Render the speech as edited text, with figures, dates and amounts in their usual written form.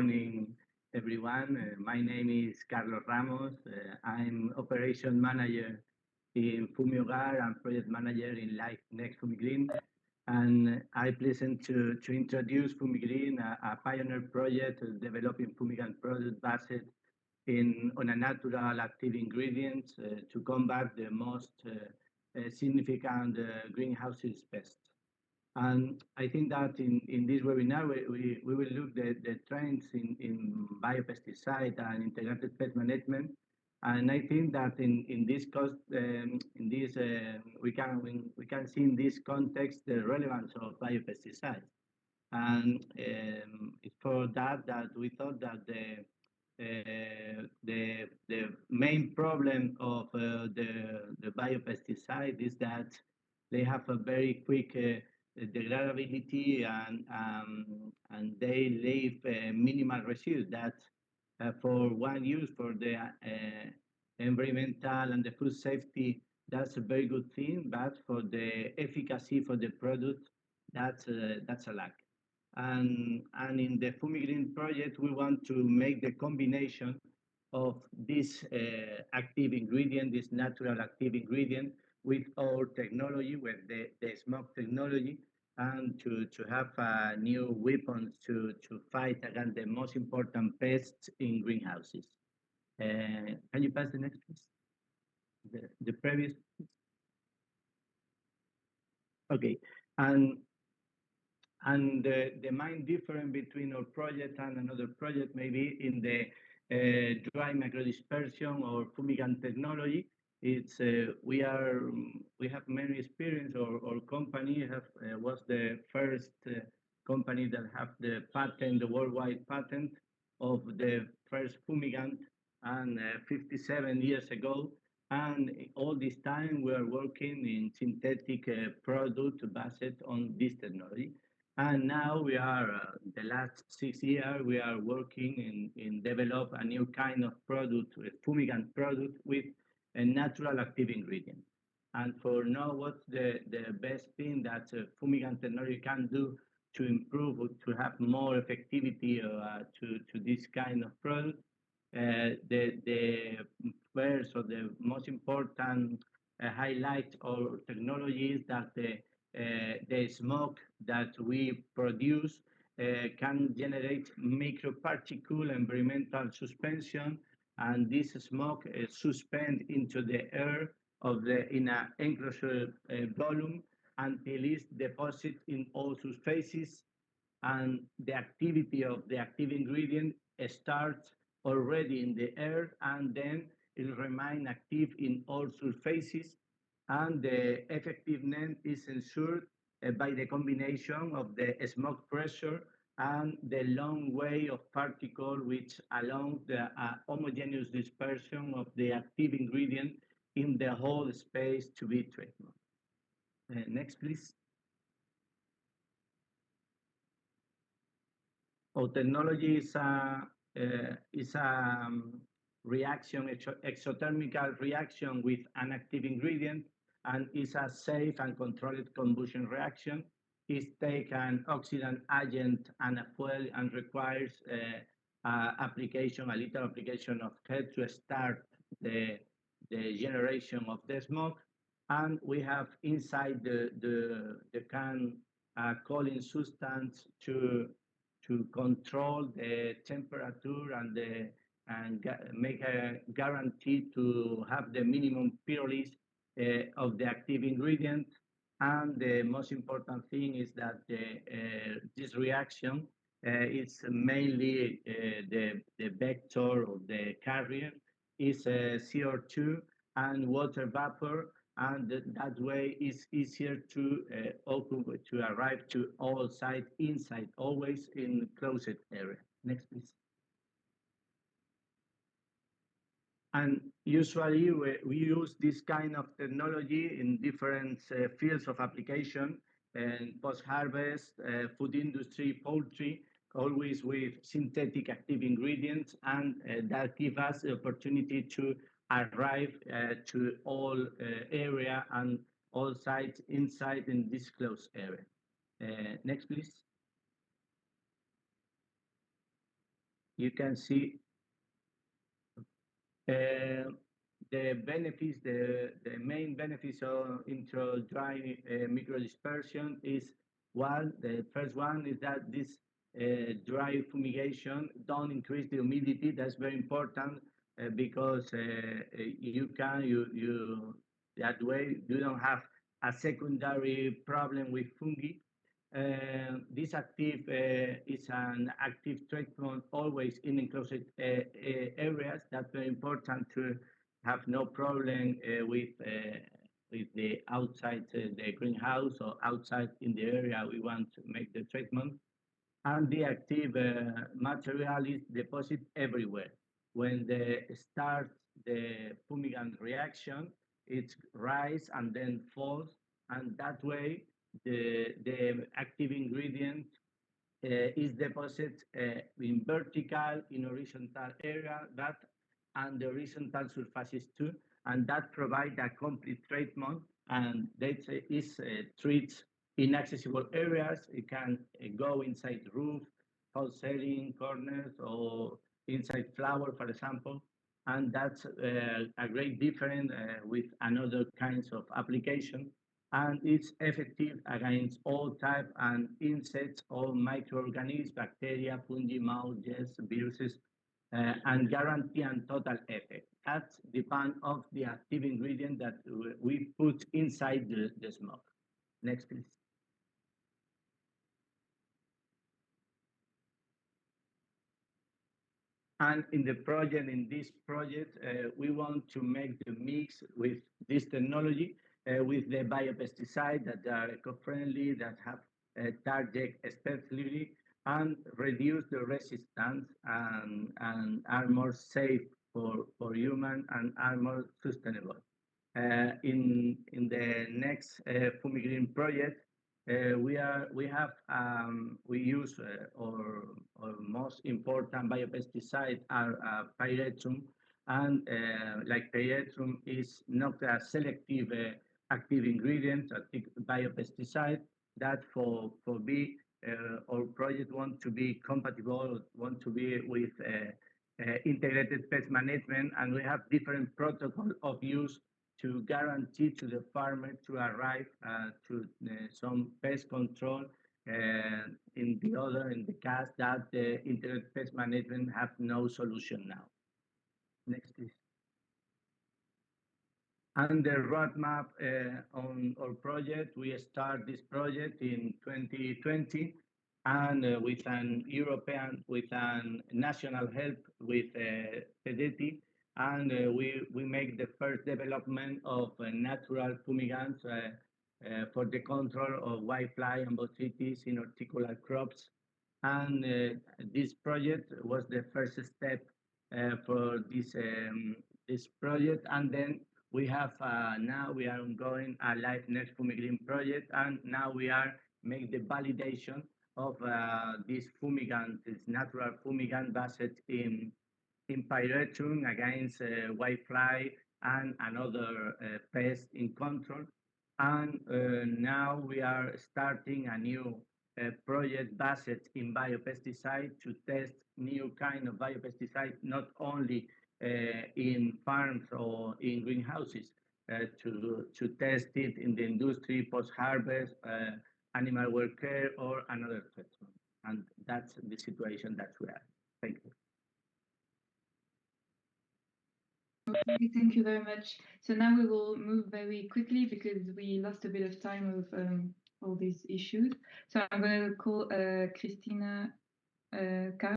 morning, everyone. My name is Carlos Ramos. I'm Operation Manager in FUMIOGAR and Project Manager in NextFUMIGREEN. And I'm pleased to introduce FUMIGREEN, a pioneer project developing fumigant products based on a natural active ingredient to combat the most significant greenhouses pests. And I think that in this webinar, we will look at the trends in biopesticide and integrated pest management. And I think that in this we can see in this context the relevance of biopesticides. And it's for that we thought that the main problem of the biopesticide is that they have a very quick degradability and they leave minimal residues that for one use for the environmental and the food safety, that's a very good thing, but for the efficacy for the product, that's a lack. And in the FUMIGREEN project, we want to make the combination of this active ingredient, this natural active ingredient, with our technology, with the smoke technology, and to have new weapons to fight against the most important pests in greenhouses. Can you pass the next, please? The previous. Okay, and the main difference between our project and another project may be in the dry microdispersion or fumigant technology. It's we have many experience. Our company was the first company that have the patent, the worldwide patent of the first fumigant, and 57 years ago. And all this time we are working in synthetic product based on this technology. And now we are, the last 6 years, we are working in develop a new kind of product, a fumigant product with a natural active ingredient. And for now, what's the best thing that fumigant technology can do to improve, to have more effectivity to this kind of product? The first or the most important highlight of technology is that the smoke that we produce can generate microparticle environmental suspension, and this smoke is suspended into the air in an enclosure volume until it's deposited in all surfaces, and the activity of the active ingredient starts already in the air, and then it will remain active in all surfaces, and the effectiveness is ensured by the combination of the smoke pressure and the long way of particle, which allow the homogeneous dispersion of the active ingredient in the whole space to be treated. Next, please. Our technology is a reaction, exothermical reaction with an active ingredient, and is a safe and controlled combustion reaction. It takes an oxidant agent and a fuel and requires a little application of heat to start the generation of the smoke. And we have inside the can a cooling substance to control the temperature and make a guarantee to have the minimum purity of the active ingredient. And the most important thing is that this reaction is mainly the vector of the carrier is CO2 and water vapor, and that way it's easier to arrive to all sites inside, always in closed area. Next, please. And usually we use this kind of technology in different fields of application, and post-harvest, food industry, poultry, always with synthetic active ingredients, and that gives us the opportunity to arrive to all area and all sites inside in this closed area. Next, please. you can see the benefits, the main benefits of intro dry microdispersion is one. The first one is that this dry fumigation don't increase the humidity. That's very important because you that way you don't have a secondary problem with fungi. This active is an active treatment always in enclosed areas. That's very important to have no problem with the outside the greenhouse or outside in the area we want to make the treatment. And the active material is deposited everywhere. When the starts the fumigant reaction, it rises and then falls, and that way the active ingredient is deposited in vertical, in horizontal area, that and the horizontal surfaces too, and that provide a complete treatment, and that is treats inaccessible areas. It can go inside roof, house ceiling, corners, or inside flower, for example, and that's a great difference with another kinds of application, and it's effective against all type and insects, all microorganisms, bacteria, fungi, molds, viruses, and guarantee and total effect. That depends of the active ingredient that we put inside the smoke. Next, please. And in this project, we want to make the mix with this technology, with the biopesticide that are eco-friendly, that have target specificity, and reduce the resistance and are more safe for human and are more sustainable. In the next FUMIGREEN project, we use our most important biopesticide are pyrethrum, and like pyrethrum is not a selective active ingredient, active biopesticide. That for be our project want to be compatible, want to be with integrated pest management, and we have different protocol of use to guarantee to the farmer to arrive to some pest control in the case that the integrated pest management have no solution now. Next, please. And the roadmap on our project, we start this project in 2020, and with an European, with a national help with PEDETI, and we make the first development of natural fumigants for the control of whitefly and botrytis in horticultural crops. And this project was the first step for this project, and then we have now we are ongoing a live NextFUMIGREEN project, and now we are make the validation of this fumigant, this natural fumigant based in pyrethrum against whitefly and another pest in control. And now we are starting a new project based in biopesticide to test new kind of biopesticide, not only in farms or in greenhouses, to test it in the industry, post-harvest, animal welfare, or another treatment. And that's the situation that we are. Thank you. Okay, thank you very much. So now we will move very quickly because we lost a bit of time with all these issues. So I'm going to call Christina